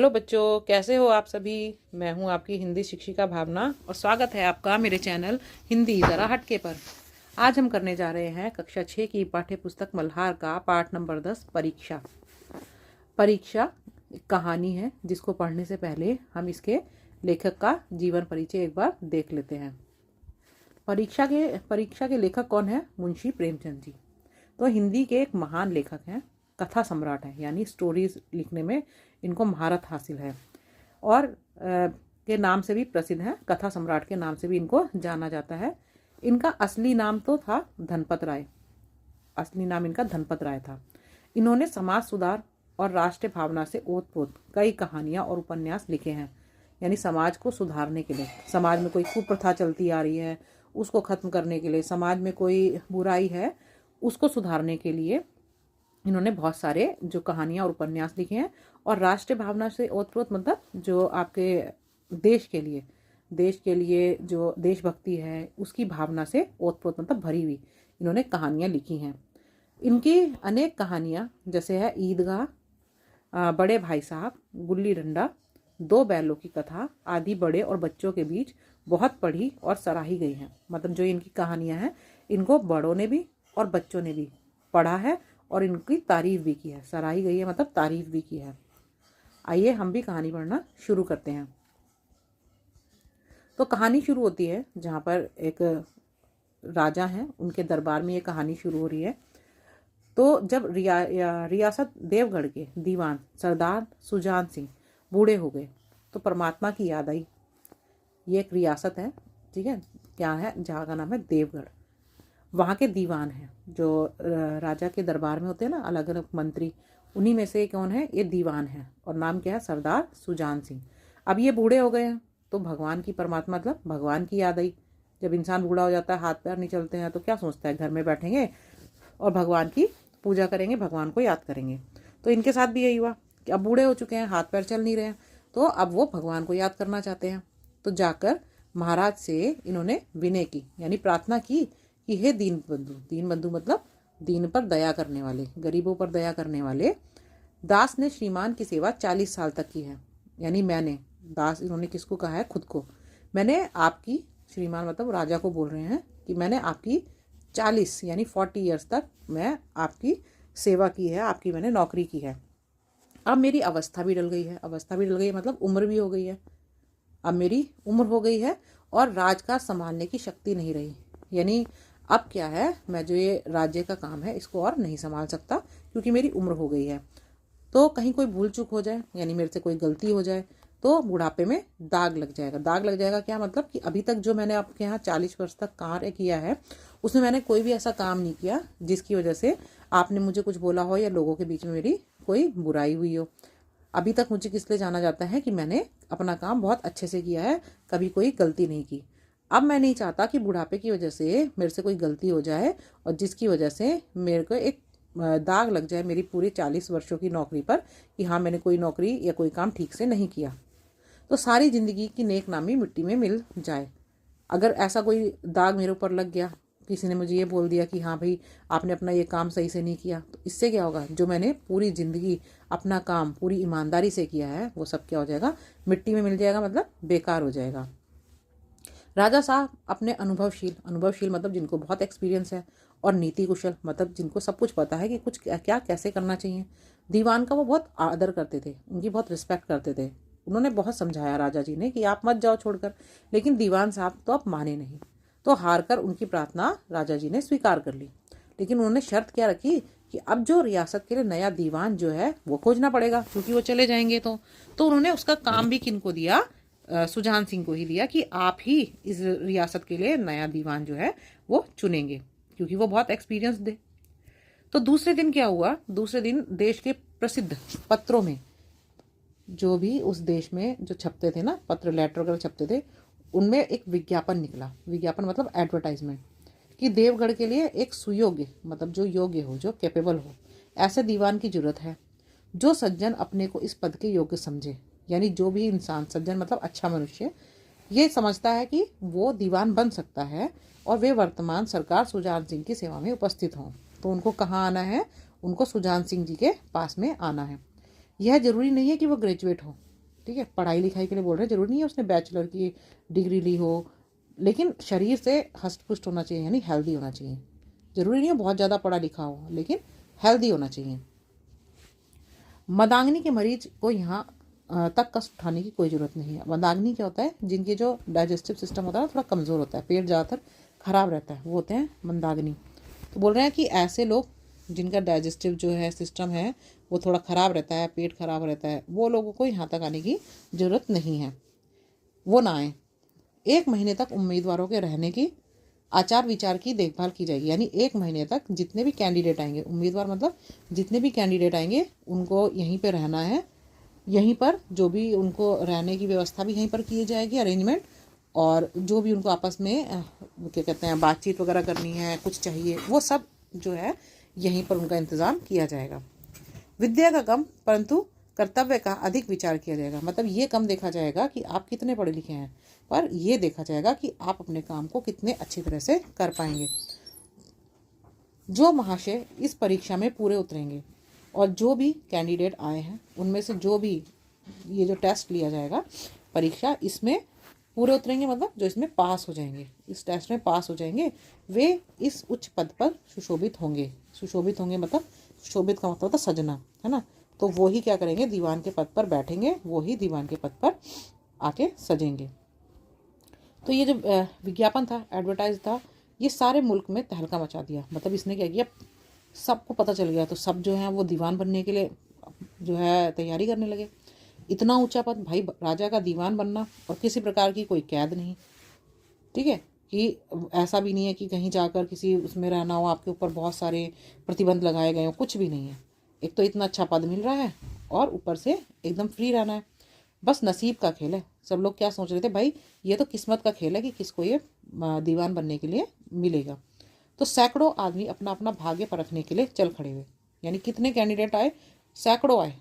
Hello बच्चों, कैसे हो आप सभी। मैं हूं आपकी हिंदी शिक्षिका भावना और स्वागत है आपका मेरे चैनल हिंदी ज़रा हटके पर। आज हम करने जा रहे हैं कक्षा 6 की पाठ्य पुस्तक मल्हार का पाठ नंबर 10 परीक्षा। परीक्षा एक कहानी है जिसको पढ़ने से पहले हम इसके लेखक का जीवन परिचय एक बार देख लेते हैं। परीक्षा के लेखक कौन है? मुंशी प्रेमचंद जी। तो हिंदी के एक महान लेखक हैं, कथा सम्राट है, यानी स्टोरीज लिखने में इनको महारत हासिल है और के नाम से भी प्रसिद्ध है। कथा सम्राट के नाम से भी इनको जाना जाता है। इनका असली नाम तो था धनपत राय। असली नाम इनका धनपत राय था। इन्होंने समाज सुधार और राष्ट्र भावना से ओतप्रोत कई कहानियां और उपन्यास लिखे हैं, यानी समाज को सुधारने के लिए, समाज में कोई कुप्रथा चलती आ रही है उसको खत्म करने के लिए, समाज में कोई बुराई है उसको सुधारने के लिए इन्होंने बहुत सारे जो कहानियाँ और उपन्यास लिखे हैं। और राष्ट्रीय भावना से ओतप्रोत मतलब जो आपके देश के लिए जो देशभक्ति है उसकी भावना से ओतप्रोत मतलब भरी हुई इन्होंने कहानियाँ लिखी हैं। इनकी अनेक कहानियाँ जैसे है ईदगाह, बड़े भाई साहब, गुल्ली डंडा, दो बैलों की कथा आदि बड़े और बच्चों के बीच बहुत पढ़ी और सराही गई हैं। मतलब जो इनकी कहानियाँ हैं इनको बड़ों ने भी और बच्चों ने भी पढ़ा है और इनकी तारीफ भी की है। सराही गई है मतलब तारीफ भी की है। आइए हम भी कहानी पढ़ना शुरू करते हैं। तो कहानी शुरू होती है जहाँ पर एक राजा हैं, उनके दरबार में ये कहानी शुरू हो रही है। तो जब रियासत देवगढ़ के दीवान सरदार सुजान सिंह बूढ़े हो गए तो परमात्मा की याद आई। ये एक रियासत है, ठीक है, क्या है, जहाँ का नाम है देवगढ़। वहाँ के दीवान हैं जो राजा के दरबार में होते हैं ना, अलग अलग मंत्री, उन्हीं में से कौन है? ये दीवान है और नाम क्या है? सरदार सुजान सिंह। अब ये बूढ़े हो गए हैं तो भगवान की, परमात्मा मतलब भगवान की याद आई। जब इंसान बूढ़ा हो जाता है, हाथ पैर नहीं चलते हैं, तो क्या सोचता है? घर में बैठेंगे और भगवान की पूजा करेंगे, भगवान को याद करेंगे। तो इनके साथ भी यही हुआ कि अब बूढ़े हो चुके हैं, हाथ पैर चल नहीं रहे हैं, तो अब वो भगवान को याद करना चाहते हैं। तो जाकर महाराज से इन्होंने विनय की, यानी प्रार्थना की कि हे दीन बंधु मतलब दीन पर दया करने वाले, गरीबों पर दया करने वाले दास ने श्रीमान की सेवा 40 साल तक की है। यानी मैंने, दास इन्होंने किसको कहा है? खुद को। मैंने आपकी, श्रीमान मतलब राजा को बोल रहे हैं कि मैंने आपकी 40 यानी 40 ईयर्स तक मैं आपकी सेवा की है, आपकी मैंने नौकरी की है। अब मेरी अवस्था भी डल गई है। अवस्था भी डल गई है मतलब उम्र भी हो गई है। अब मेरी उम्र हो गई है और राजकाज संभालने की शक्ति नहीं रही। यानी अब क्या है, मैं जो ये राज्य का काम है इसको और नहीं संभाल सकता क्योंकि मेरी उम्र हो गई है। तो कहीं कोई भूल चूक हो जाए, यानी मेरे से कोई गलती हो जाए तो बुढ़ापे में दाग लग जाएगा। दाग लग जाएगा क्या मतलब कि अभी तक जो मैंने आपके यहाँ 40 वर्ष तक कार्य किया है उसमें मैंने कोई भी ऐसा काम नहीं किया जिसकी वजह से आपने मुझे कुछ बोला हो या लोगों के बीच में मेरी कोई बुराई हुई हो। अभी तक मुझे किस लिए जाना जाता है कि मैंने अपना काम बहुत अच्छे से किया है, कभी कोई गलती नहीं की। अब मैं नहीं चाहता कि बुढ़ापे की वजह से मेरे से कोई गलती हो जाए और जिसकी वजह से मेरे को एक दाग लग जाए मेरी पूरी 40 वर्षों की नौकरी पर कि हाँ मैंने कोई नौकरी या कोई काम ठीक से नहीं किया। तो सारी ज़िंदगी की नेक नामी मिट्टी में मिल जाए। अगर ऐसा कोई दाग मेरे ऊपर लग गया, किसी ने मुझे ये बोल दिया कि हाँ भाई आपने अपना ये काम सही से नहीं किया, तो इससे क्या होगा? जो मैंने पूरी ज़िंदगी अपना काम पूरी ईमानदारी से किया है वो सब क्या हो जाएगा? मिट्टी में मिल जाएगा, मतलब बेकार हो जाएगा। राजा साहब अपने अनुभवशील मतलब जिनको बहुत एक्सपीरियंस है, और नीति कुशल मतलब जिनको सब कुछ पता है कि कुछ क्या कैसे करना चाहिए। दीवान का वो बहुत आदर करते थे, उनकी बहुत रिस्पेक्ट करते थे। उन्होंने बहुत समझाया राजा जी ने कि आप मत जाओ छोड़कर, लेकिन दीवान साहब तो अब माने नहीं। तो हार कर उनकी प्रार्थना राजा जी ने स्वीकार कर ली। लेकिन उन्होंने शर्त क्या रखी कि अब जो रियासत के लिए नया दीवान जो है वो खोजना पड़ेगा क्योंकि वो चले जाएंगे। तो उन्होंने उसका काम भी किनको दिया? सुजान सिंह को ही दिया कि आप ही इस रियासत के लिए नया दीवान जो है वो चुनेंगे क्योंकि वो बहुत एक्सपीरियंस दे। तो दूसरे दिन क्या हुआ? दूसरे दिन देश के प्रसिद्ध पत्रों में, जो भी उस देश में जो छपते थे ना, पत्र लेटर वगैरह छपते थे, उनमें एक विज्ञापन निकला। विज्ञापन मतलब एडवर्टाइजमेंट, कि देवगढ़ के लिए एक सुयोग्य मतलब जो योग्य हो, जो कैपेबल हो, ऐसे दीवान की जरूरत है जो सज्जन अपने को इस पद के योग्य समझे। यानी जो भी इंसान, सज्जन मतलब अच्छा मनुष्य, ये समझता है कि वो दीवान बन सकता है और वे वर्तमान सरकार सुजान सिंह की सेवा में उपस्थित हों। तो उनको कहाँ आना है? उनको सुजान सिंह जी के पास में आना है। यह जरूरी नहीं है कि वो ग्रेजुएट हो, ठीक है, पढ़ाई लिखाई के लिए बोल रहे हैं, जरूरी नहीं है उसने बैचलर की डिग्री ली हो, लेकिन शरीर से हष्ट पुष्ट होना चाहिए, यानी हेल्दी होना चाहिए। जरूरी नहीं है बहुत ज़्यादा पढ़ा लिखा हो, लेकिन हेल्दी होना चाहिए। मदाग्नि के मरीज को यहाँ तक कष्ट उठाने की कोई ज़रूरत नहीं है। मदाग्नि क्या होता है, जिनके जो डाइजेस्टिव सिस्टम होता है थोड़ा कमज़ोर होता है, पेट ज़्यादातर खराब रहता है, वो होते हैं मंदाग्नि। तो बोल रहे हैं कि ऐसे लोग जिनका डाइजेस्टिव जो है सिस्टम है वो थोड़ा ख़राब रहता है, पेट खराब रहता है, वो लोगों को यहाँ तक आने की ज़रूरत नहीं है, वो ना आए। 1 महीने तक उम्मीदवारों के रहने की आचार विचार की देखभाल की जाएगी, यानी 1 महीने तक जितने भी कैंडिडेट आएंगे, उम्मीदवार मतलब जितने भी कैंडिडेट आएंगे उनको यहीं पे रहना है, यहीं पर जो भी उनको रहने की व्यवस्था भी यहीं पर की जाएगी, अरेंजमेंट, और जो भी उनको आपस में क्या कहते हैं बातचीत वगैरह करनी है, कुछ चाहिए, वो सब जो है यहीं पर उनका इंतज़ाम किया जाएगा। विद्या का कम परंतु कर्तव्य का अधिक विचार किया जाएगा, मतलब ये कम देखा जाएगा कि आप कितने पढ़े लिखे हैं, पर ये देखा जाएगा कि आप अपने काम को कितने अच्छी तरह से कर पाएंगे। जो महाशय इस परीक्षा में पूरे उतरेंगे और जो भी कैंडिडेट आए हैं उनमें से जो भी ये जो टेस्ट लिया जाएगा परीक्षा, इसमें पूरे उतरेंगे, मतलब जो इसमें पास हो जाएंगे, इस टेस्ट में पास हो जाएंगे, वे इस उच्च पद पर सुशोभित होंगे। सुशोभित होंगे मतलब शोभित का मतलब होता है सजना, है ना, तो वो ही क्या करेंगे, दीवान के पद पर बैठेंगे, वो ही दीवान के पद पर आके सजेंगे। तो ये जो विज्ञापन था, एडवर्टाइज था, ये सारे मुल्क में तहलका मचा दिया। मतलब इसने क्या किया, सबको पता चल गया, तो सब जो है वो दीवान बनने के लिए जो है तैयारी करने लगे। इतना ऊंचा पद, भाई राजा का दीवान बनना, और किसी प्रकार की कोई कैद नहीं, ठीक है, कि ऐसा भी नहीं है कि कहीं जाकर किसी उसमें रहना हो, आपके ऊपर बहुत सारे प्रतिबंध लगाए गए हो, कुछ भी नहीं है। एक तो इतना अच्छा पद मिल रहा है और ऊपर से एकदम फ्री रहना है। बस नसीब का खेल है। सब लोग क्या सोच रहे थे, भाई ये तो किस्मत का खेल है कि किसको ये दीवान बनने के लिए मिलेगा। तो सैकड़ों आदमी अपना अपना भाग्य परखने के लिए चल खड़े हुए, यानी कितने कैंडिडेट आए, सैकड़ों आए।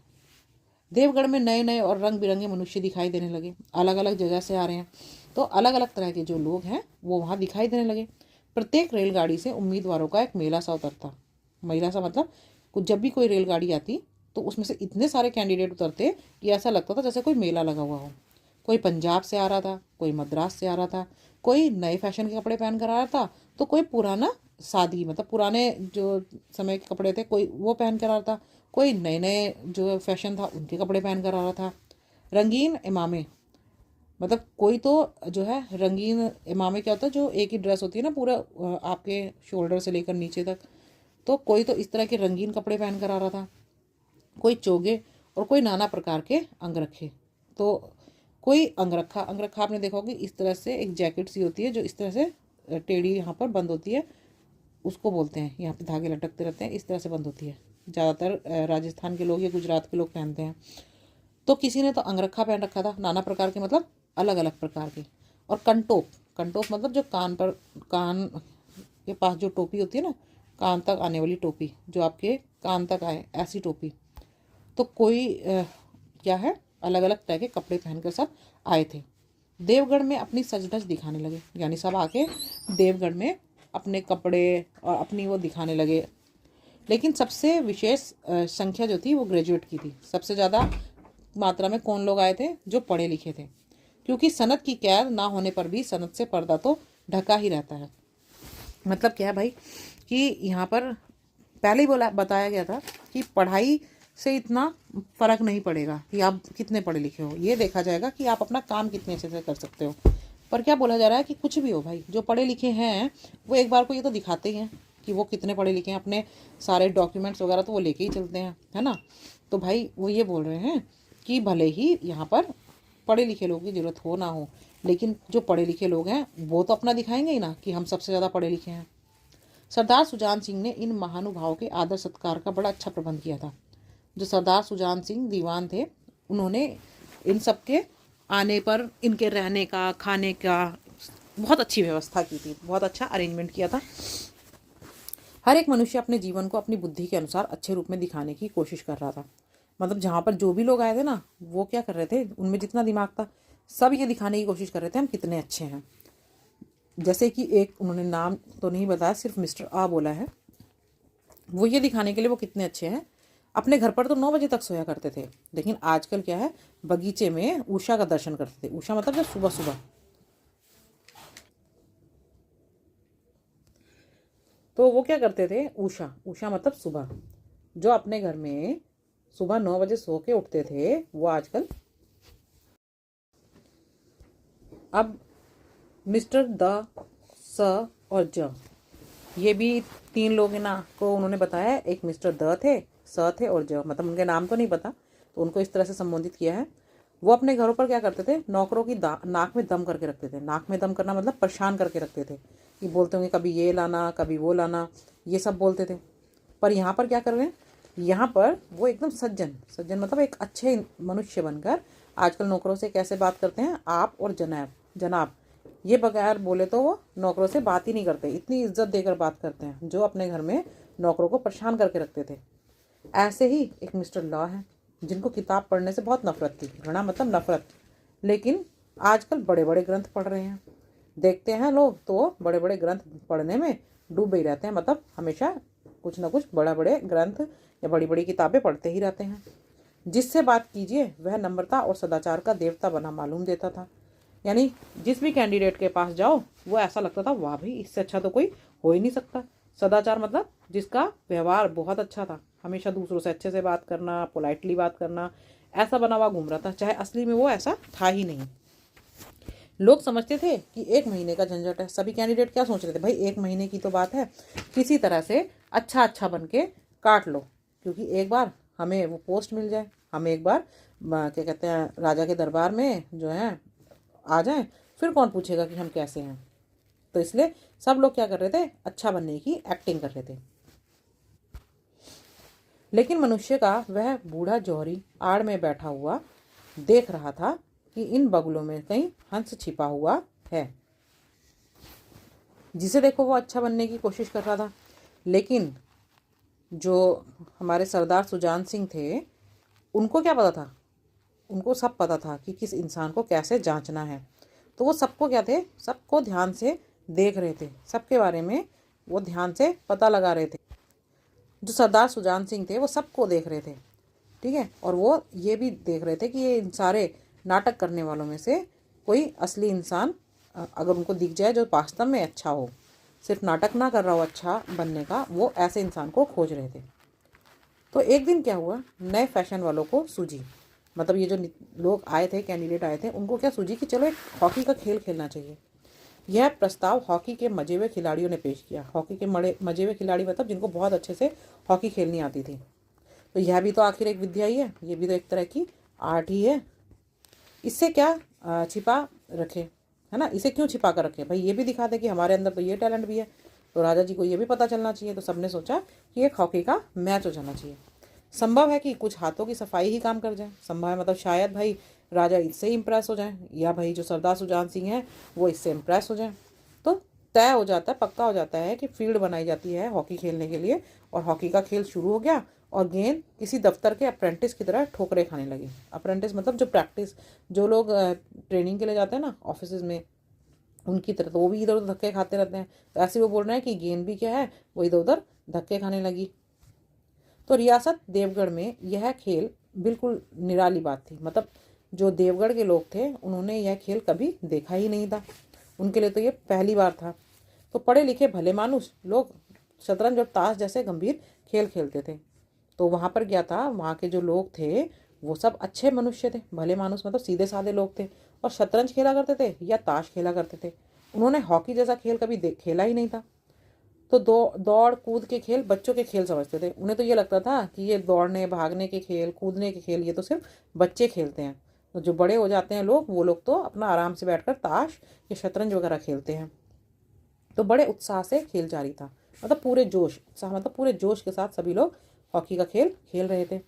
देवगढ़ में नए नए और रंग बिरंगे मनुष्य दिखाई देने लगे, अलग अलग जगह से आ रहे हैं, तो अलग अलग तरह के जो लोग हैं वो वहाँ दिखाई देने लगे। प्रत्येक रेलगाड़ी से उम्मीदवारों का एक मेला सा उतरता। मेला सा मतलब कुछ, जब भी कोई रेलगाड़ी आती तो उसमें से इतने सारे कैंडिडेट उतरते कि ऐसा लगता था जैसे कोई मेला लगा हुआ हो। कोई पंजाब से आ रहा था, कोई मद्रास से आ रहा था, कोई नए फैशन के कपड़े पहन कर आ रहा था, तो कोई पुराना सादी मतलब पुराने जो समय के कपड़े थे कोई वो पहन कर आ रहा था, कोई नए नए जो फैशन था उनके कपड़े पहन कर आ रहा था। रंगीन इमामे, मतलब कोई तो जो है रंगीन इमामे क्या होता है, जो एक ही ड्रेस होती है ना पूरा आपके शोल्डर से लेकर नीचे तक, तो कोई तो इस तरह के रंगीन कपड़े पहन कर आ रहा था, कोई चोगे, और कोई नाना प्रकार के अंगरखे। तो कोई अंगरखा, अंगरखा आपने देखा होगा इस तरह से एक जैकेट सी होती है जो इस तरह से टेढ़ी यहाँ पर बंद होती है, उसको बोलते हैं, यहाँ पे धागे लटकते रहते हैं, इस तरह से बंद होती है। ज़्यादातर राजस्थान के लोग या गुजरात के लोग पहनते हैं। तो किसी ने तो अंगरखा पहन रखा था, नाना प्रकार के मतलब अलग अलग प्रकार के। और कंटोप, कंटोप मतलब जो कान पर, कान के पास जो टोपी होती है ना, कान तक आने वाली टोपी, जो आपके कान तक आए, ऐसी टोपी। तो कोई क्या है, अलग अलग तरह के कपड़े पहनकर सब आए थे। देवगढ़ में अपनी सजधज दिखाने लगे, यानी सब आके देवगढ़ में अपने कपड़े और अपनी वो दिखाने लगे। लेकिन सबसे विशेष संख्या जो थी वो ग्रेजुएट की थी। सबसे ज़्यादा मात्रा में कौन लोग आए थे, जो पढ़े लिखे थे, क्योंकि सनत की कैद ना होने पर भी सनत से पर्दा तो ढका ही रहता है। मतलब क्या है भाई, कि यहाँ पर पहले ही बताया गया था कि पढ़ाई से इतना फ़र्क नहीं पड़ेगा कि आप कितने पढ़े लिखे हो, ये देखा जाएगा कि आप अपना काम कितने अच्छे से कर सकते हो। पर क्या बोला जा रहा है कि कुछ भी हो भाई, जो पढ़े लिखे हैं वो एक बार को ये तो दिखाते ही हैं कि वो कितने पढ़े लिखे हैं, अपने सारे डॉक्यूमेंट्स वगैरह तो वो लेके ही चलते हैं, है ना। तो भाई वो ये बोल रहे हैं कि भले ही यहाँ पर पढ़े लिखे लोगों की ज़रूरत हो ना हो, लेकिन जो पढ़े लिखे लोग हैं वो तो अपना दिखाएंगे ही ना कि हम सबसे ज़्यादा पढ़े लिखे हैं। सरदार सुजान सिंह ने इन महानुभावों के आदर सत्कार का बड़ा अच्छा प्रबंध किया था। जो सरदार सुजान सिंह दीवान थे, उन्होंने इन सब के आने पर इनके रहने का, खाने का बहुत अच्छी व्यवस्था की थी, बहुत अच्छा अरेंजमेंट किया था। हर एक मनुष्य अपने जीवन को अपनी बुद्धि के अनुसार अच्छे रूप में दिखाने की कोशिश कर रहा था। मतलब जहाँ पर जो भी लोग आए थे ना, वो क्या कर रहे थे, उनमें जितना दिमाग था सब ये दिखाने की कोशिश कर रहे थे हम कितने अच्छे हैं। जैसे कि एक उन्होंने नाम तो नहीं बताया, सिर्फ मिस्टर आ बोला है, वो ये दिखाने के लिए वो कितने अच्छे हैं। अपने घर पर तो 9 बजे तक सोया करते थे, लेकिन आजकल क्या है, बगीचे में उषा का दर्शन करते थे। उषा मतलब जब सुबह सुबह, तो वो क्या करते थे, उषा, उषा मतलब सुबह, जो अपने घर में सुबह 9 बजे सो के उठते थे, वो आजकल अब मिस्टर द, स और ज, ये भी 3 लोग हैं ना को उन्होंने बताया। एक मिस्टर द थे, स थे और ज, मतलब उनके नाम तो नहीं पता, तो उनको इस तरह से संबोधित किया है। वो अपने घरों पर क्या करते थे, नौकरों की नाक में दम करके रखते थे। नाक में दम करना मतलब परेशान करके रखते थे, कि बोलते होंगे कभी ये लाना कभी वो लाना, ये सब बोलते थे। पर यहाँ पर क्या कर रहे हैं, यहाँ पर वो एकदम सज्जन, सज्जन मतलब एक अच्छे मनुष्य बनकर आजकल नौकरों से कैसे बात करते हैं, आप और जनाब, जनाब, ये बगैर बोले तो वो नौकरों से बात ही नहीं करते, इतनी इज्जत देकर बात करते हैं, जो अपने घर में नौकरों को परेशान करके रखते थे। ऐसे ही एक मिस्टर लॉ है, जिनको किताब पढ़ने से बहुत नफरत थी, घृणा मतलब नफरत, लेकिन आजकल बड़े बड़े ग्रंथ पढ़ रहे हैं। देखते हैं लोग तो बड़े बड़े ग्रंथ पढ़ने में डूबे ही रहते हैं, मतलब हमेशा कुछ ना कुछ बड़ा बड़े ग्रंथ या बड़ी बड़ी किताबें पढ़ते ही रहते हैं। जिससे बात कीजिए वह नम्रता और सदाचार का देवता बना मालूम देता था। यानी जिस भी कैंडिडेट के पास जाओ, वो ऐसा लगता था, वाह भाई, इससे अच्छा तो कोई हो ही नहीं सकता। सदाचार मतलब जिसका व्यवहार बहुत अच्छा था, हमेशा दूसरों से अच्छे से बात करना, पोलाइटली बात करना, ऐसा बना हुआ घूम रहा था, चाहे असली में वो ऐसा था ही नहीं। लोग समझते थे कि 1 महीने का झंझट है। सभी कैंडिडेट क्या सोच रहे थे, भाई 1 महीने की तो बात है, किसी तरह से अच्छा अच्छा बन के काट लो, क्योंकि एक बार हमें वो पोस्ट मिल जाए, हम एक बार क्या कहते हैं, राजा के दरबार में जो है आ जाएं, फिर कौन पूछेगा कि हम कैसे हैं। तो इसलिए सब लोग क्या कर रहे थे, अच्छा बनने की एक्टिंग कर रहे थे। लेकिन मनुष्य का वह बूढ़ा जौहरी आड़ में बैठा हुआ देख रहा था कि इन बगुलों में कहीं हंस छिपा हुआ है, जिसे देखो वो अच्छा बनने की कोशिश कर रहा था। लेकिन जो हमारे सरदार सुजान सिंह थे, उनको क्या पता था, उनको सब पता था कि किस इंसान को कैसे जांचना है। तो वो सबको क्या थे, सबको ध्यान से देख रहे थे, सबके बारे में वो ध्यान से पता लगा रहे थे। जो सरदार सुजान सिंह थे वो सबको देख रहे थे, ठीक है, और वो ये भी देख रहे थे कि ये सारे नाटक करने वालों में से कोई असली इंसान अगर उनको दिख जाए जो वास्तव में अच्छा हो, सिर्फ नाटक ना कर रहा हो अच्छा बनने का, वो ऐसे इंसान को खोज रहे थे। तो एक दिन क्या हुआ, नए फैशन वालों को सूझी, मतलब ये जो लोग आए थे, कैंडिडेट आए थे, उनको क्या सूझी कि चलो एक हॉकी का खेल खेलना चाहिए। यह प्रस्ताव हॉकी के मजे हुए खिलाड़ियों ने पेश किया। हॉकी के मजे हुए खिलाड़ी मतलब जिनको बहुत अच्छे से हॉकी खेलनी आती थी। तो यह भी तो आखिर एक विद्या ही है, ये भी तो एक तरह की आर्ट ही है। इससे क्या छिपा रखे, है ना, इसे क्यों छिपा कर रखे, भाई ये भी दिखा दे कि हमारे अंदर तो ये टैलेंट भी है। तो राजा जी को ये भी पता चलना चाहिए, तो सबने सोचा कि एक हॉकी का मैच हो जाना चाहिए। संभव है कि कुछ हाथों की सफाई ही काम कर जाए, संभव है मतलब शायद भाई राजा इससे ही इम्प्रेस हो जाए, या भाई जो सरदार सुजान सिंह है वो इससे इम्प्रेस हो जाए। तो तय हो जाता है, पक्का हो जाता है कि फील्ड बनाई जाती है हॉकी खेलने के लिए, और हॉकी का खेल शुरू हो गया। और गेंद किसी दफ्तर के अप्रेंटिस की तरह ठोकरे खाने लगे। अप्रेंटिस मतलब जो प्रैक्टिस, जो लोग ट्रेनिंग के लिए जाते हैं ना ऑफिस में, उनकी तरह, तो वो भी इधर उधर धक्के खाते रहते हैं। तो ऐसे वो बोल रहे हैं कि गेंद भी क्या है, वो इधर उधर धक्के खाने लगी। तो रियासत देवगढ़ में यह खेल बिल्कुल निराली बात थी, मतलब जो देवगढ़ के लोग थे उन्होंने यह खेल कभी देखा ही नहीं था, उनके लिए तो ये पहली बार था। तो पढ़े लिखे भले मानुस लोग शतरंज और ताश जैसे गंभीर खेल खेलते थे। तो वहाँ पर क्या था, वहाँ के जो लोग थे वो सब अच्छे मनुष्य थे, भले मानुस मतलब सीधे साधे लोग थे, और शतरंज खेला करते थे या ताश खेला करते थे। उन्होंने हॉकी जैसा खेल कभी खेला ही नहीं था। तो दौड़ कूद के खेल बच्चों के खेल समझते थे। उन्हें तो ये लगता था कि ये दौड़ने भागने के खेल, कूदने के खेल, ये तो सिर्फ बच्चे खेलते हैं। तो जो बड़े हो जाते हैं लोग, वो लोग तो अपना आराम से बैठकर ताश या शतरंज वगैरह खेलते हैं। तो बड़े उत्साह से खेल जारी था, मतलब पूरे जोश, उत्साह मतलब पूरे जोश के साथ सभी लोग हॉकी का खेल खेल रहे थे।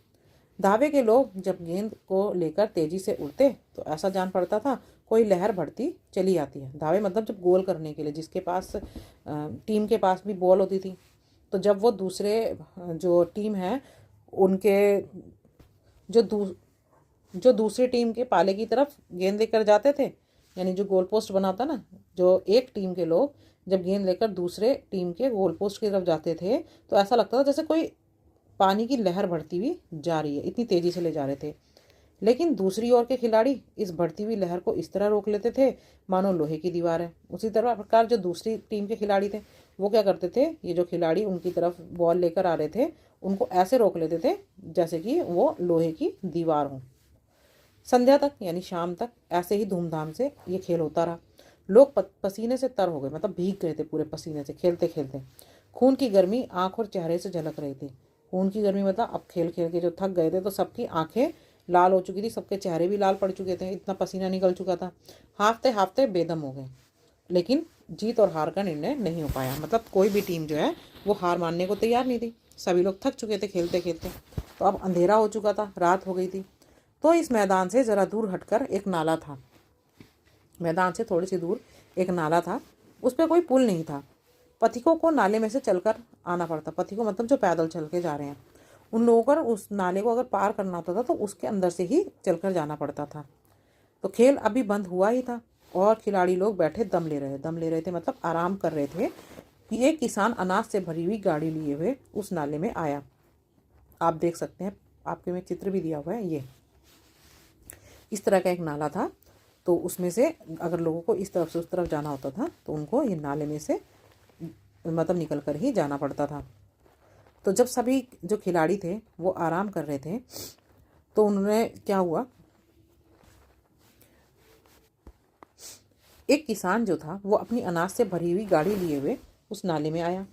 दावे के लोग जब गेंद को लेकर तेजी से उड़ते तो ऐसा जान पड़ता था कोई लहर बढ़ती चली आती है। दावे मतलब जब गोल करने के लिए जिसके पास टीम के पास भी बॉल होती थी, तो जब वो दूसरे जो टीम है उनके जो जो दूसरी टीम के पाले की तरफ गेंद लेकर जाते थे, यानी जो गोल पोस्ट बना था ना, जो एक टीम के लोग जब गेंद लेकर दूसरे टीम के गोल पोस्ट की तरफ जाते थे, तो ऐसा लगता था जैसे कोई पानी की लहर बढ़ती हुई जा रही है, इतनी तेजी से ले जा रहे थे। लेकिन दूसरी ओर के खिलाड़ी इस बढ़ती हुई लहर को इस तरह रोक लेते थे मानो लोहे की दीवार है। उसी तरह प्रकार जो दूसरी टीम के खिलाड़ी थे वो क्या करते थे, ये जो खिलाड़ी उनकी तरफ बॉल लेकर आ रहे थे उनको ऐसे रोक लेते थे जैसे कि वो लोहे की दीवार हो। संध्या तक यानी शाम तक ऐसे ही धूमधाम से ये खेल होता रहा। लोग पसीने से तर हो गए, मतलब भीग गए थे पूरे पसीने से खेलते खेलते। खून की गर्मी आंख और चेहरे से झलक रही थी। खून की गर्मी मतलब अब खेल खेल के जो थक गए थे तो सबकी आंखें लाल हो चुकी थी, सबके चेहरे भी लाल पड़ चुके थे, इतना पसीना निकल चुका था। हाफते हाफते बेदम हो गए। लेकिन जीत और हार का निर्णय नहीं हो पाया, मतलब कोई भी टीम जो है वो हार मानने को तैयार नहीं थी। सभी लोग थक चुके थे खेलते खेलते। तो अब अंधेरा हो चुका था, रात हो गई थी। तो इस मैदान से ज़रा दूर हटकर एक नाला था। मैदान से थोड़ी सी दूर एक नाला था, उस पर कोई पुल नहीं था। पथिकों को नाले में से चलकर आना पड़ता। पथिकों मतलब जो पैदल चल के जा रहे हैं, उन लोगों को उस नाले को अगर पार करना होता था तो उसके अंदर से ही चलकर जाना पड़ता था। तो खेल अभी बंद हुआ ही था और खिलाड़ी लोग बैठे दम ले रहे थे, मतलब आराम कर रहे थे कि एक किसान अनाज से भरी हुई गाड़ी लिए हुए उस नाले में आया। आप देख सकते हैं, आपके में चित्र भी दिया हुआ है। ये इस तरह का एक नाला था, तो उसमें से अगर लोगों को इस तरफ से उस तरफ जाना होता था तो उनको ये नाले में से मतलब निकल कर ही जाना पड़ता था। तो जब सभी जो खिलाड़ी थे वो आराम कर रहे थे तो उन्होंने क्या हुआ, एक किसान जो था वो अपनी अनाज से भरी हुई गाड़ी लिए हुए उस नाले में आया।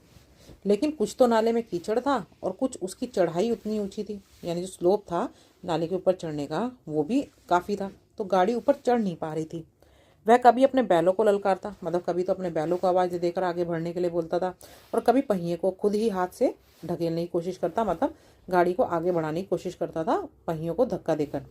लेकिन कुछ तो नाले में कीचड़ था और कुछ उसकी चढ़ाई उतनी ऊंची थी, यानी जो स्लोप था नाले के ऊपर चढ़ने का वो भी काफ़ी था, तो गाड़ी ऊपर चढ़ नहीं पा रही थी। वह कभी अपने बैलों को ललकारता, मतलब कभी तो अपने बैलों को आवाज़ देकर आगे बढ़ने के लिए बोलता था, और कभी पहिए को खुद ही हाथ से ढकेलने की कोशिश करता, मतलब गाड़ी को आगे बढ़ाने की कोशिश करता था पहियों को धक्का देकर।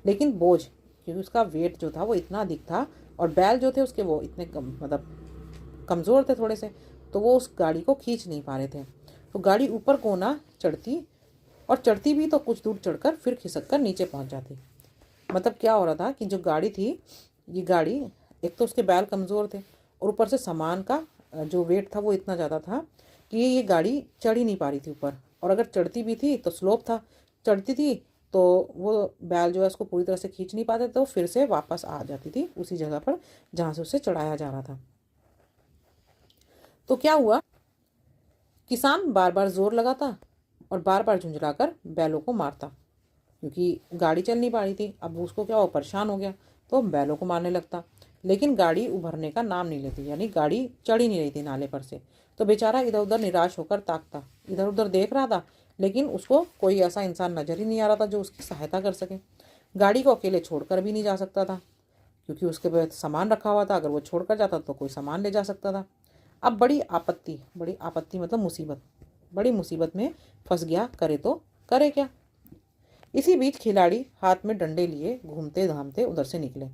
लेकिन बोझ, क्योंकि उसका वेट जो था वो इतना अधिक था और बैल जो थे उसके वो इतने मतलब कमज़ोर थे थोड़े से, तो वो उस गाड़ी को खींच नहीं पा रहे थे। तो गाड़ी ऊपर को ना चढ़ती, और चढ़ती भी तो कुछ दूर चढ़कर फिर खिसक कर नीचे पहुंच जाती। मतलब क्या हो रहा था कि जो गाड़ी थी, ये गाड़ी एक तो उसके बैल कमज़ोर थे और ऊपर से सामान का जो वेट था वो इतना ज़्यादा था कि ये गाड़ी चढ़ ही नहीं पा रही थी ऊपर। और अगर चढ़ती भी थी तो स्लोप था, चढ़ती थी तो वो बैल जो है उसको पूरी तरह से खींच नहीं पाते, तो फिर से वापस आ जाती थी उसी जगह पर जहाँ से उसे चढ़ाया जा रहा था। तो क्या हुआ, किसान बार बार जोर लगाता और बार बार झुंझलाकर बैलों को मारता, क्योंकि गाड़ी चल नहीं पा रही थी। अब उसको क्या हो, परेशान हो गया तो बैलों को मारने लगता। लेकिन गाड़ी उभरने का नाम नहीं लेती, यानी गाड़ी चढ़ ही नहीं रही थी नाले पर से। तो बेचारा इधर उधर निराश होकर ताकता, इधर उधर देख रहा था, लेकिन उसको कोई ऐसा इंसान नजर ही नहीं आ रहा था जो उसकी सहायता कर सके। गाड़ी को अकेले छोड़कर भी नहीं जा सकता था, क्योंकि उसके पास सामान रखा हुआ था, अगर वो छोड़कर जाता तो कोई सामान ले जा सकता था। अब बड़ी आपत्ति मतलब मुसीबत, बड़ी मुसीबत में फंस गया, करे तो करे क्या। इसी बीच खिलाड़ी हाथ में डंडे लिए घूमते घामते उधर से निकले।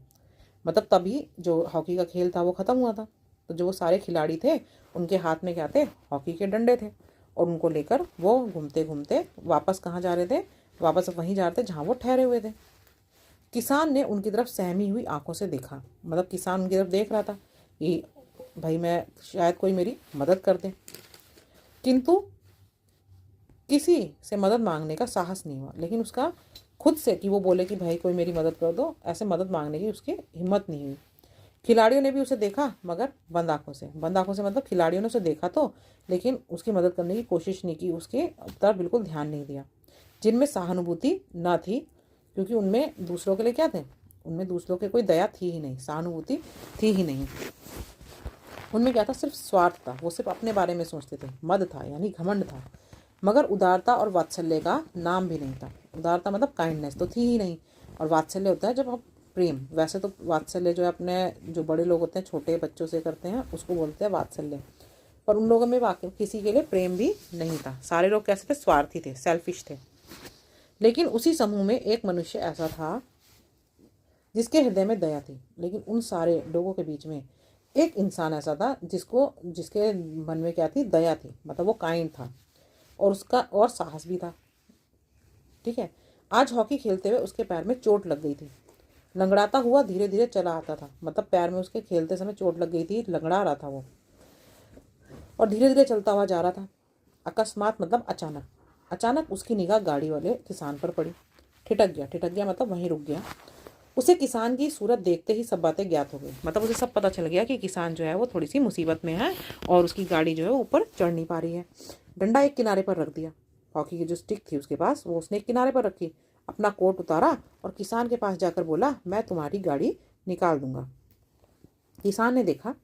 मतलब तभी जो हॉकी का खेल था वो ख़त्म हुआ था, तो जो वो सारे खिलाड़ी थे उनके हाथ में क्या थे, हॉकी के डंडे थे, और उनको लेकर वो घूमते घूमते वापस कहाँ जा रहे थे, वापस वहीं जा रहे थे जहाँ वो ठहरे हुए थे। किसान ने उनकी तरफ सहमी हुई आंखों से देखा, मतलब किसान उनकी तरफ देख रहा था कि भाई मैं शायद कोई मेरी मदद कर दे, किंतु किसी से मदद मांगने का साहस नहीं हुआ। लेकिन उसका खुद से कि वो बोले कि भाई कोई मेरी मदद कर दो, ऐसे मदद मांगने की उसकी हिम्मत नहीं हुई। खिलाड़ियों ने भी उसे देखा, मगर बंद आंखों से, बंद आंखों से मतलब खिलाड़ियों ने उसे देखा तो, लेकिन उसकी मदद करने की कोशिश नहीं की, उसके तरफ बिल्कुल ध्यान नहीं दिया। जिनमें सहानुभूति ना थी, क्योंकि उनमें दूसरों के लिए क्या थे, उनमें दूसरों के कोई दया थी ही नहीं, सहानुभूति थी ही नहीं। उनमें क्या था, सिर्फ स्वार्थ था, वो सिर्फ अपने बारे में सोचते थे, मद था यानी घमंड था। मगर उदारता और वात्सल्य का नाम भी नहीं था। उदारता मतलब काइंडनेस तो थी ही नहीं, और वात्सल्य होता है जब हम प्रेम, वैसे तो वात्सल्य जो है अपने जो बड़े लोग होते हैं छोटे बच्चों से करते हैं उसको बोलते हैं वात्सल्य, पर उन लोगों में वाकई किसी के लिए प्रेम भी नहीं था। सारे लोग कैसे थे, स्वार्थी थे, सेल्फिश थे। लेकिन उसी समूह में एक मनुष्य ऐसा था जिसके हृदय में दया थी। लेकिन उन सारे लोगों के बीच में एक इंसान ऐसा था जिसके मन में क्या थी, दया थी, मतलब वो काइंड था और उसका और साहस भी था। ठीक है, आज हॉकी खेलते हुए उसके पैर में चोट लग गई थी। लंगड़ाता हुआ धीरे धीरे चला आता था, मतलब पैर में उसके खेलते समय चोट लग गई थी, लंगड़ा रहा था वो, और धीरे धीरे चलता हुआ जा रहा था। अकस्मात मतलब अचानक, अचानक उसकी निगाह गाड़ी वाले किसान पर पड़ी। ठिठक गया मतलब वहीं रुक गया। उसे किसान की सूरत देखते ही सब बातें ज्ञात हो गई। मतलब उसे सब पता चल गया कि किसान जो है वो थोड़ी सी मुसीबत में है और उसकी गाड़ी जो है ऊपर चढ़ नहीं पा रही है। डंडा एक किनारे पर रख दिया, हॉकी की जो स्टिक थी उसके पास वो उसने एक किनारे पर रखी, अपना कोट उतारा और किसान के पास जाकर बोला, मैं तुम्हारी गाड़ी निकाल दूंगा। किसान ने देखा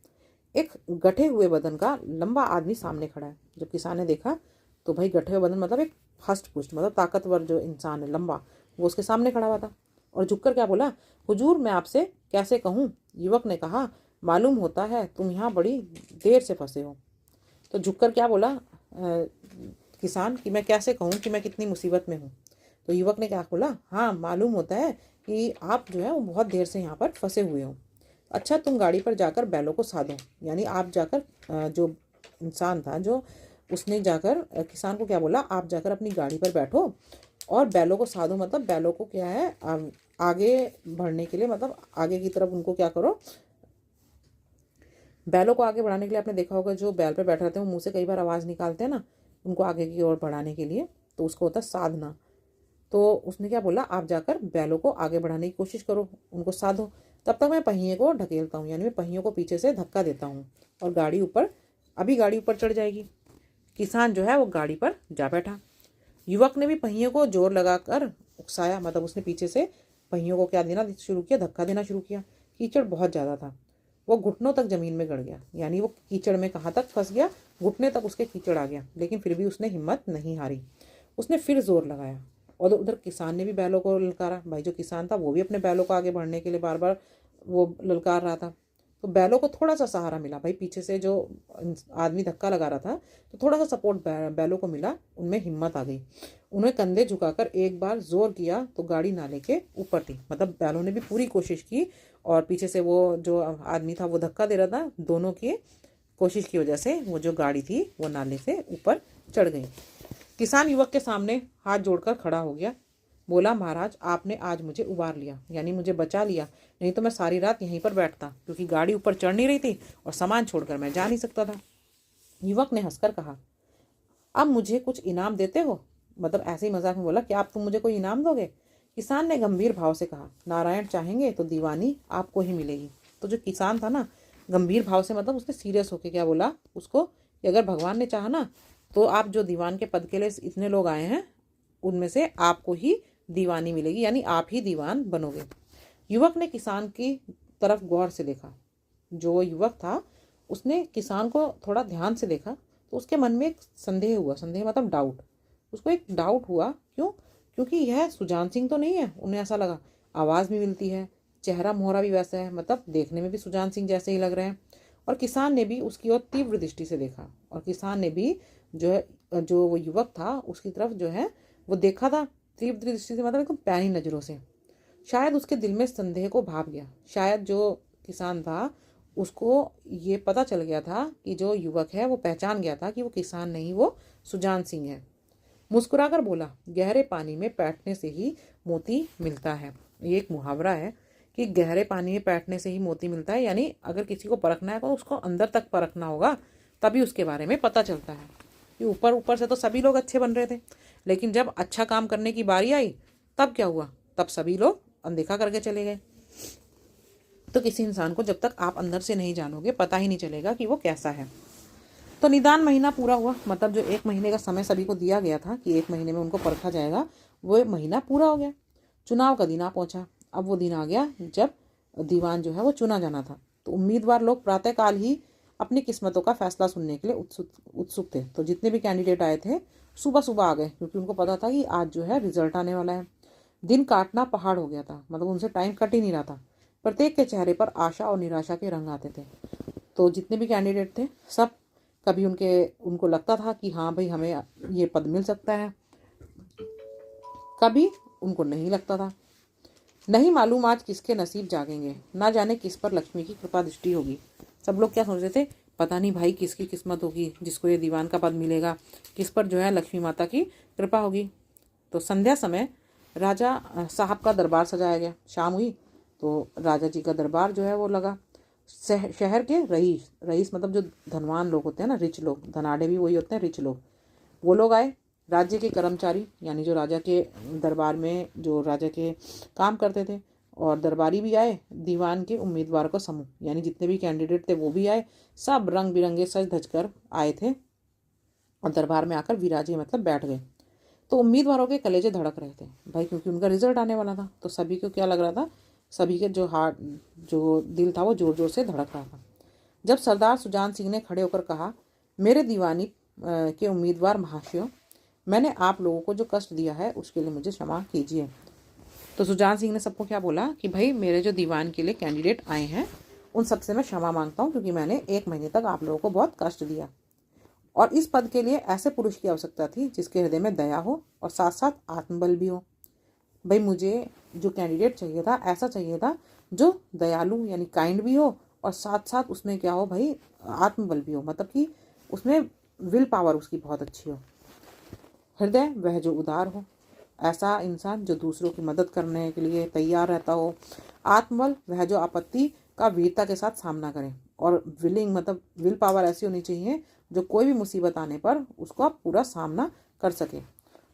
एक गठे हुए बदन का लंबा आदमी सामने खड़ा है। जब किसान ने देखा तो भाई गठे हुए बदन मतलब एक हष्ट पुष्ट मतलब ताकतवर जो इंसान है लंबा, वो उसके सामने खड़ा हुआ था और झुककर क्या बोला, हुजूर मैं आपसे कैसे कहूँ। युवक ने कहा, मालूम होता है तुम यहाँ बड़ी देर से फंसे हो। तो झुककर क्या बोला किसान कि मैं कैसे कहूँ कि मैं कितनी मुसीबत में हूँ। तो युवक ने क्या बोला, हाँ मालूम होता है कि आप जो है वो बहुत देर से यहाँ पर फंसे हुए हो। अच्छा तुम गाड़ी पर जाकर बैलों को साधो। यानी आप जाकर जो इंसान था जो उसने जाकर किसान को क्या बोला, आप जाकर अपनी गाड़ी पर बैठो और बैलों को साधो। मतलब बैलों को क्या है आगे बढ़ने के लिए, मतलब आगे की तरफ उनको क्या करो, बैलों को आगे बढ़ाने के लिए। आपने देखा होगा जो बैल पर बैठे रहते हैं वो मुंह से कई बार आवाज़ निकालते हैं ना, उनको आगे की ओर बढ़ाने के लिए, तो उसको होता है साधना। तो उसने क्या बोला, आप जाकर बैलों को आगे बढ़ाने की कोशिश करो, उनको साधो, तब तक मैं पहिए को ढकेलता हूँ। यानी मैं पहियों को पीछे से धक्का देता हूँ और गाड़ी ऊपर चढ़ जाएगी। किसान जो है वो गाड़ी पर जा बैठा। युवक ने भी पहियों को जोर लगाकर उकसाया, मतलब उसने पीछे से पहियों को क्या देना शुरू किया, धक्का देना शुरू किया। कीचड़ बहुत ज़्यादा था, वो घुटनों तक जमीन में गड़ गया। यानी वो कीचड़ में कहाँ तक फंस गया, घुटने तक उसके कीचड़ आ गया। लेकिन फिर भी उसने हिम्मत नहीं हारी, उसने फिर जोर लगाया। और उधर किसान ने भी बैलों को ललकारा। भाई जो किसान था वो भी अपने बैलों को आगे बढ़ने के लिए बार बार वो ललकार रहा था। तो बैलों को थोड़ा सा सहारा मिला, भाई पीछे से जो आदमी धक्का लगा रहा था तो थोड़ा सा सपोर्ट बैलों को मिला, उनमें हिम्मत आ गई। उन्हें कंधे झुकाकर एक बार जोर किया तो गाड़ी नाले के ऊपर थी। मतलब बैलों ने भी पूरी कोशिश की और पीछे से वो जो आदमी था वो धक्का दे रहा था, दोनों की कोशिश की वजह से वो जो गाड़ी थी वो नाले से ऊपर चढ़ गई। किसान युवक के सामने हाथ जोड़कर खड़ा हो गया, बोला, महाराज आपने आज मुझे उबार लिया, यानी मुझे बचा लिया, नहीं तो मैं सारी रात यहीं पर बैठता, क्योंकि गाड़ी ऊपर चढ़ नहीं रही थी और सामान छोड़कर मैं जा नहीं सकता था। युवक ने हंसकर कहा, अब मुझे कुछ इनाम देते हो? मतलब ऐसे ही मजाक में बोला कि आप तुम मुझे कोई इनाम दोगे? किसान ने गंभीर भाव से कहा, नारायण चाहेंगे तो दीवानी आपको ही मिलेगी। तो जो किसान था ना, गंभीर भाव से मतलब उसने सीरियस होके क्या बोला उसको कि अगर भगवान ने चाहा ना तो आप जो दीवान के पद के लिए इतने लोग आए हैं उनमें से आपको ही दीवानी मिलेगी, यानी आप ही दीवान बनोगे। युवक ने किसान की तरफ गौर से देखा। जो युवक था उसने किसान को थोड़ा ध्यान से देखा तो उसके मन में एक संदेह हुआ। संदेह मतलब डाउट। उसको एक डाउट हुआ, क्यों? क्योंकि यह सुजान सिंह तो नहीं है। उन्हें ऐसा लगा, आवाज़ भी मिलती है, चेहरा मोहरा भी वैसा है, मतलब देखने में भी सुजान सिंह जैसे ही लग रहे हैं। और किसान ने भी उसकी ओर तीव्र दृष्टि से देखा और किसान ने भी जो वो युवक था उसकी तरफ जो है वो देखा था तीव्र दृष्टि से, मतलब एकदम पैनी नज़रों से। शायद उसके दिल में संदेह को भाप गया। शायद जो किसान था उसको ये पता चल गया था कि जो युवक है वो पहचान गया था कि वो किसान नहीं, वो सुजान सिंह है। मुस्कुराकर बोला, गहरे पानी में बैठने से ही मोती मिलता है। ये एक मुहावरा है कि गहरे पानी में बैठने से ही मोती मिलता है, यानी अगर किसी को परखना है तो उसको अंदर तक परखना होगा, तभी उसके बारे में पता चलता है। कि ऊपर ऊपर से तो सभी लोग अच्छे बन रहे थे, लेकिन जब अच्छा काम करने की बारी आई तब क्या हुआ, तब सभी लोग अनदेखा करके चले गए। तो किसी इंसान को जब तक आप अंदर से नहीं जानोगे पता ही नहीं चलेगा कि वो कैसा है। तो निदान महीना पूरा हुआ, मतलब जो 1 महीने का समय सभी को दिया गया था कि 1 महीने में उनको परखा जाएगा, वो महीना पूरा हो गया। चुनाव का दिन आ पहुंचा। अब वो दिन आ गया जब दीवान जो है वो चुना जाना था। तो उम्मीदवार लोग प्रातःकाल ही अपनी किस्मतों का फैसला सुनने के लिए उत्सुक थे। तो जितने भी कैंडिडेट आए थे सुबह सुबह आ गए, क्योंकि उनको पता था कि आज जो है रिजल्ट आने वाला है। दिन काटना पहाड़ हो गया था, मतलब उनसे टाइम कट ही नहीं रहा था। प्रत्येक के चेहरे पर आशा और निराशा के रंग आते थे। तो जितने भी कैंडिडेट थे सब, कभी उनको लगता था कि हाँ भाई हमें ये पद मिल सकता है, कभी उनको नहीं लगता था। नहीं मालूम आज किसके नसीब जागेंगे, ना जाने किस पर लक्ष्मी की कृपा दृष्टि होगी। सब लोग क्या सोच रहे थे, पता नहीं भाई किसकी किस्मत होगी जिसको ये दीवान का पद मिलेगा, किस पर जो है लक्ष्मी माता की कृपा होगी। तो संध्या समय राजा साहब का दरबार सजाया गया। शाम हुई तो राजा जी का दरबार जो है वो लगा। शहर के रईस मतलब जो धनवान लोग होते हैं ना, रिच लोग, धनाढ़े भी वही होते हैं, रिच लोग, वो लोग आए। राज्य के कर्मचारी यानी जो राजा के दरबार में जो राजा के काम करते थे और दरबारी भी आए, दीवान के उम्मीदवारों का समूह यानी जितने भी कैंडिडेट थे वो भी आए, सब रंग बिरंगे सज धज कर आए थे और दरबार में आकर विराजे मतलब बैठ गए। तो उम्मीदवारों के कलेजे धड़क रहे थे भाई, क्योंकि उनका रिजल्ट आने वाला था। तो सभी को क्या लग रहा था, सभी के जो दिल था वो जोर जोर से धड़क रहा था। जब सरदार सुजान सिंह ने खड़े होकर कहा, मेरे दीवानी के उम्मीदवार महाशयों, मैंने आप लोगों को जो कष्ट दिया है उसके लिए मुझे क्षमा कीजिए। तो सुजान सिंह ने सबको क्या बोला कि भाई मेरे जो दीवान के लिए कैंडिडेट आए हैं उन सबसे मैं क्षमा मांगता हूँ, क्योंकि मैंने 1 महीने तक आप लोगों को बहुत कष्ट दिया। और इस पद के लिए ऐसे पुरुष की आवश्यकता थी जिसके हृदय में दया हो और साथ साथ आत्मबल भी हो। भाई मुझे जो कैंडिडेट चाहिए था ऐसा चाहिए था जो दयालु यानी काइंड भी हो और साथ साथ उसमें क्या हो भाई, आत्मबल भी हो, मतलब कि उसमें विल पावर उसकी बहुत अच्छी हो। हृदय वह जो उदार हो, ऐसा इंसान जो दूसरों की मदद करने के लिए तैयार रहता हो। आत्मबल वह जो आपत्ति का वीरता के साथ सामना करे। और विलिंग मतलब विल पावर ऐसी होनी चाहिए जो कोई भी मुसीबत आने पर उसको आप पूरा सामना कर सके।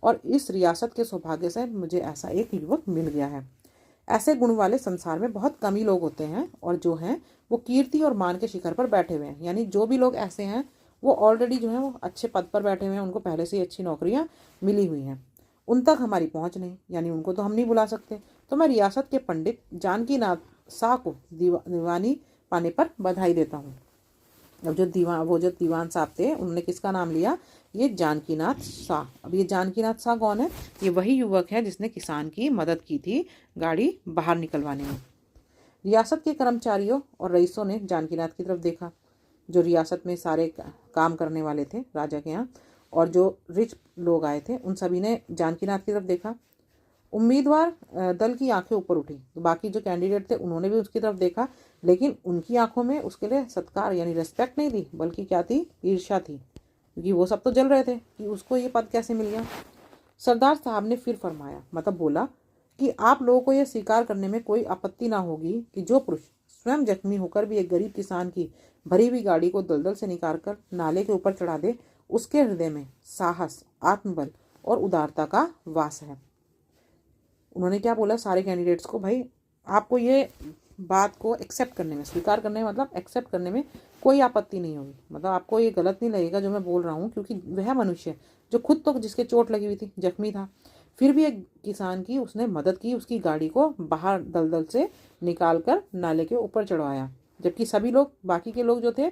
और इस रियासत के सौभाग्य से मुझे ऐसा एक युवक मिल गया है। ऐसे गुण वाले संसार में बहुत कम ही लोग होते हैं और जो हैं वो कीर्ति और मान के शिखर पर बैठे हुए हैं। यानी जो भी लोग ऐसे हैं वो ऑलरेडी जो है वो अच्छे पद पर बैठे हुए हैं, उनको पहले से ही अच्छी नौकरियां मिली हुई हैं। उन तक हमारी पहुंच नहीं, यानी उनको तो हम नहीं बुला सकते। तो मैं रियासत के पंडित जानकी नाथ शाह को दीवानी पाने पर बधाई देता हूँ। अब जो दीवान साहब थे उन्होंने किसका नाम लिया, ये जानकीनाथ शाह। अब ये जानकीनाथ शाह कौन है, ये वही युवक है जिसने किसान की मदद की थी गाड़ी बाहर निकलवाने में। रियासत के कर्मचारियों और रईसों ने जानकीनाथ की तरफ देखा, जो रियासत में सारे काम करने वाले थे राजा के यहाँ, और जो रिच लोग आए थे उन सभी ने जानकीनाथ की तरफ देखा। उम्मीदवार दल की आंखें ऊपर उठी, तो बाकी जो कैंडिडेट थे उन्होंने भी उसकी तरफ देखा, लेकिन उनकी आंखों में उसके लिए सत्कार यानी रिस्पेक्ट नहीं थी, बल्कि क्या थी, ईर्ष्या थी, क्योंकि वो सब तो जल रहे थे कि उसको ये पद कैसे मिल गया। सरदार साहब ने फिर फरमाया, मतलब बोला कि आप लोगों को यह स्वीकार करने में कोई आपत्ति ना होगी कि जो पुरुष स्वयं जख्मी होकर भी एक गरीब किसान की भरी हुई गाड़ी को दलदल से निकाल कर नाले के ऊपर चढ़ा दे, उसके हृदय में साहस, आत्मबल और उदारता का वास है। उन्होंने क्या बोला सारे कैंडिडेट्स को, भाई आपको ये बात को एक्सेप्ट करने में, स्वीकार करने में मतलब एक्सेप्ट करने में कोई आपत्ति नहीं होगी, मतलब आपको ये गलत नहीं लगेगा जो मैं बोल रहा हूँ, क्योंकि वह मनुष्य जो खुद तो जिसके चोट लगी हुई थी, जख्मी था, फिर भी एक किसान की उसने मदद की, उसकी गाड़ी को बाहर दलदल से निकाल कर नाले के ऊपर चढ़वाया, जबकि सभी लोग, बाकी के लोग जो थे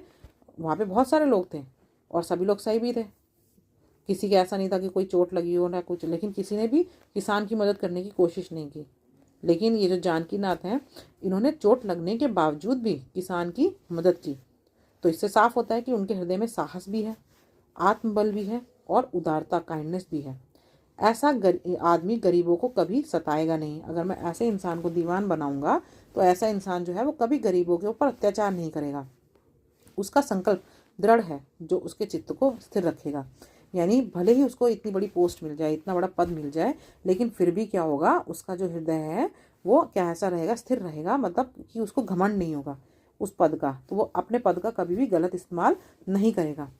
वहाँ पे बहुत सारे लोग थे और सभी लोग सही भी थे, किसी का ऐसा नहीं था कि कोई चोट लगी हो ना कुछ, लेकिन किसी ने भी किसान की मदद करने की कोशिश नहीं की। लेकिन ये जो जानकीनाथ हैं, इन्होंने चोट लगने के बावजूद भी किसान की मदद की। तो इससे साफ होता है कि उनके हृदय में साहस भी है, आत्मबल भी है और उदारता, काइंडनेस भी है। ऐसा आदमी गरीबों को कभी सताएगा नहीं। अगर मैं ऐसे इंसान को दीवान बनाऊंगा तो ऐसा इंसान जो है वो कभी गरीबों के ऊपर अत्याचार नहीं करेगा। उसका संकल्प दृढ़ है जो उसके चित्त को स्थिर रखेगा। यानी भले ही उसको इतनी बड़ी पोस्ट मिल जाए, इतना बड़ा पद मिल जाए, लेकिन फिर भी क्या होगा, उसका जो हृदय है वो क्या ऐसा रहेगा, स्थिर रहेगा, मतलब कि उसको घमंड नहीं होगा उस पद का, तो वो अपने पद का कभी भी गलत इस्तेमाल नहीं करेगा।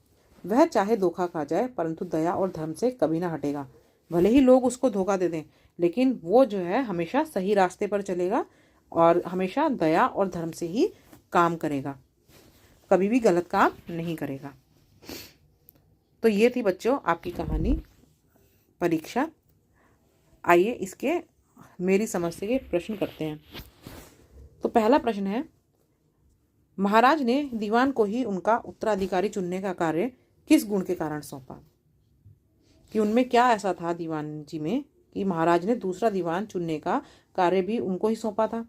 वह चाहे धोखा खा जाए परंतु दया और धर्म से कभी ना हटेगा। भले ही लोग उसको धोखा दे दें, लेकिन वो जो है हमेशा सही रास्ते पर चलेगा और हमेशा दया और धर्म से ही काम करेगा, कभी भी गलत काम नहीं करेगा। तो ये थी बच्चों आपकी कहानी परीक्षा। आइए इसके मेरी समझ से ये प्रश्न करते हैं। तो पहला प्रश्न है, महाराज ने दीवान को ही उनका उत्तराधिकारी चुनने का कार्य किस गुण के कारण सौंपा? कि उनमें क्या ऐसा था दीवान जी में कि महाराज ने दूसरा दीवान चुनने का कार्य भी उनको ही सौंपा था?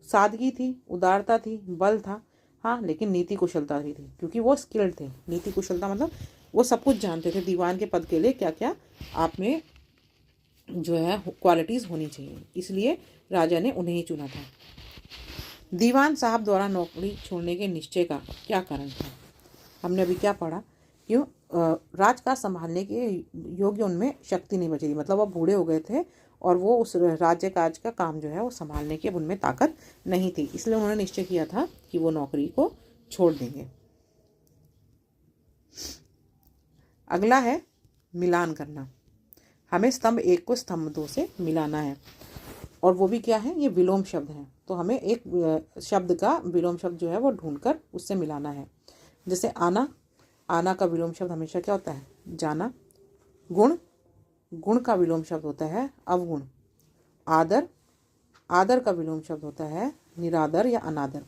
सादगी थी, उदारता थी, बल था, हाँ, लेकिन नीति कुशलता भी थी, क्योंकि वो स्किल्ड थे। नीति कुशलता मतलब वो सब कुछ जानते थे दीवान के पद के लिए क्या क्या आप में जो है क्वालिटीज़ होनी चाहिए, इसलिए राजा ने उन्हें ही चुना था। दीवान साहब द्वारा नौकरी छोड़ने के निश्चय का क्या कारण था? हमने अभी क्या पढ़ा, क्यों राजकाज संभालने के योग्य उनमें शक्ति नहीं बची थी, मतलब वो बूढ़े हो गए थे और वो उस राज्य काज का काम जो है वो संभालने की अब उनमें ताकत नहीं थी, इसलिए उन्होंने निश्चय किया था कि वो नौकरी को छोड़ देंगे। अगला है मिलान करना। हमें स्तंभ 1 को स्तंभ 2 से मिलाना है, और वो भी क्या है, ये विलोम शब्द है। तो हमें एक शब्द का विलोम शब्द जो है वो ढूंढकर उससे मिलाना है। जैसे आना, आना का विलोम शब्द हमेशा क्या होता है, जाना। गुण, गुण का विलोम शब्द होता है अवगुण। आदर, आदर का विलोम शब्द होता है निरादर या अनादर।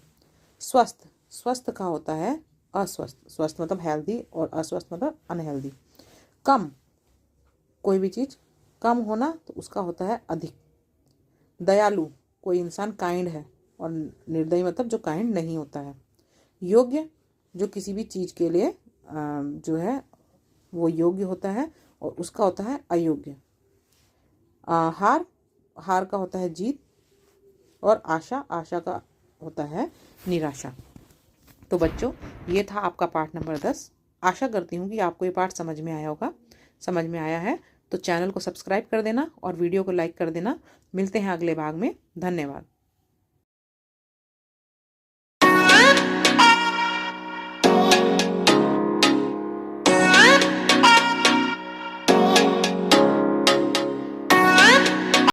स्वस्थ, स्वस्थ का होता है अस्वस्थ। स्वस्थ मतलब हेल्दी और अस्वस्थ मतलब अनहेल्दी। कम, कोई भी चीज़ कम होना तो उसका होता है अधिक। दयालु, कोई इंसान काइंड है, और निर्दयी मतलब जो काइंड नहीं होता है। योग्य, जो किसी भी चीज़ के लिए जो है वो योग्य होता है, और उसका होता है अयोग्य। हार, हार का होता है जीत। और आशा, आशा का होता है निराशा। तो बच्चों, ये था आपका पाठ नंबर 10। आशा करती हूँ कि आपको ये पाठ समझ में आया होगा। समझ में आया है तो चैनल को सब्सक्राइब कर देना और वीडियो को लाइक कर देना। मिलते हैं अगले भाग में। धन्यवाद।